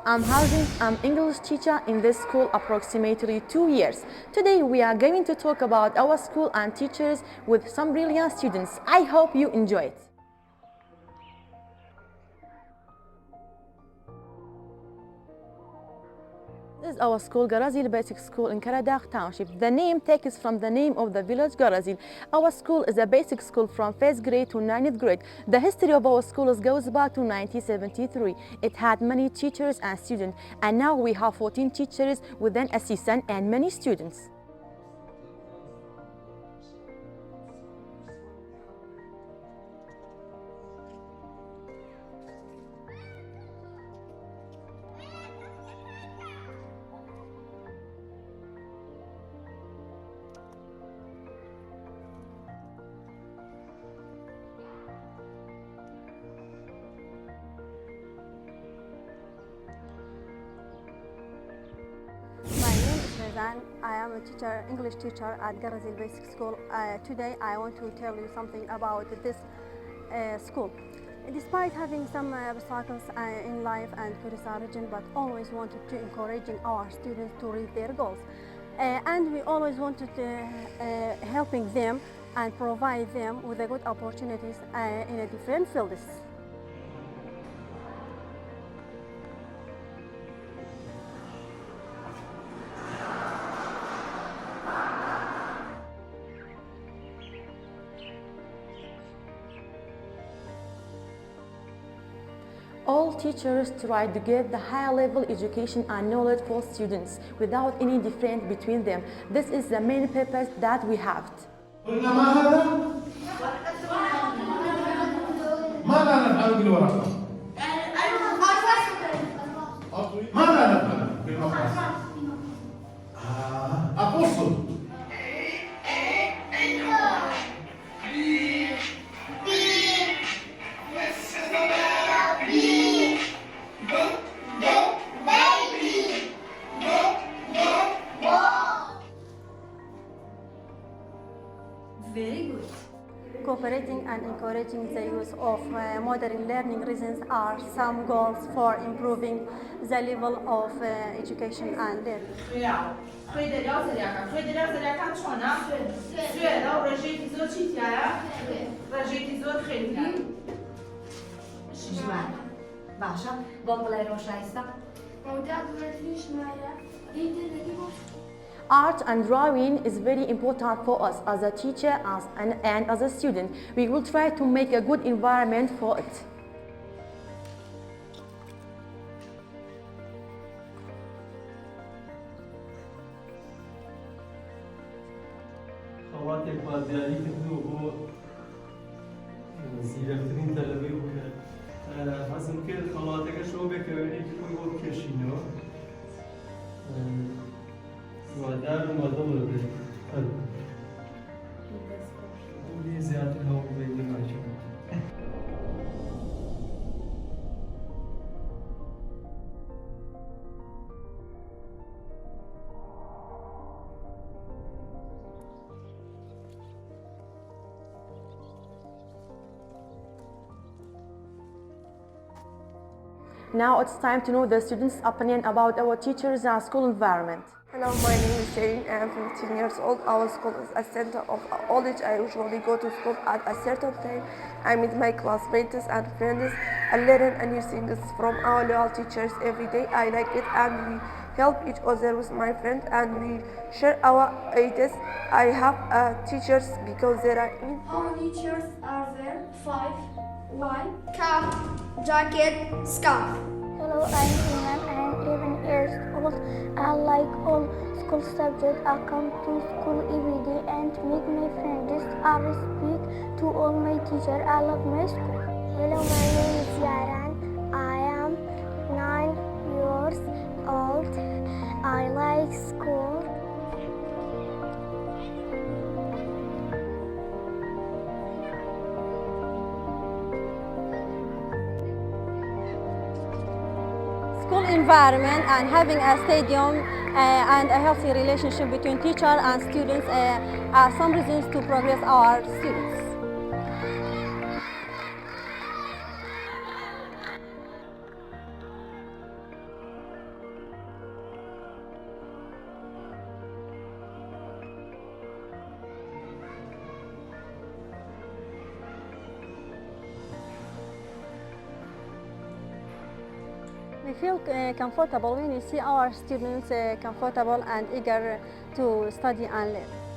I'm English teacher in this school approximately 2 years. Today we are going to talk about our school and teachers with some brilliant students. I hope you enjoy it. This is our school, Gەڕەزیل Basic School in Karadag Township. The name takes from the name of the village Gەڕەزیل. Our school is a basic school from 1st grade to 9th grade. The history of our school goes back to 1973. It had many teachers and students, and now we have 14 teachers with an assistant and many students. I am a teacher, English teacher at Gەڕەزیل Basic School. Today I want to tell you something about this school. Despite having some obstacles in life and discouraging, but always wanted to encouraging our students to reach their goals. And we always wanted to helping them and provide them with good opportunities in a different fields. All teachers try to give the high-level education and knowledge for students without any difference between them. This is the main purpose that we have. Very good. Cooperating and encouraging the use of modern learning reasons are some goals for improving the level of education and learning. Art and drawing is very important for us as a teacher and as a student. We will try to make a good environment for it. خواتێک بازیاری کردو بۆ زیرەکترین تەلەبەی بووکە حەزم کرد خەڵاتەکەشەوە بێکەوێنێکی خۆی بۆ بکێشینەوە وادارم وەدڵە بێت هەڵی زیاتر هەوڵ بدەین لەماچەوە. Now it's time to know the students' opinion about our teachers and school environment. Hello, my name is Shane. I am 15 years old. Our school is a center of knowledge. I usually go to school at a certain time. I meet my classmates and friends and learn new things from our loyal teachers every day. I like it and we help each other with my friends and we share our ideas. I have teachers because there are in. How many teachers are there? 5. Why? Cap, jacket, scarf. Hello, I'm Iman. I am 11 years old. I like all school subjects. I come to school every day and meet my friends. I speak to all my teachers. I love my school. Hello, my name is Yaran. I am 9 years old. I like school. School environment and having a stadium and a healthy relationship between teacher and students are some reasons to progress our students. feel comfortable when we see our students comfortable and eager to study and learn.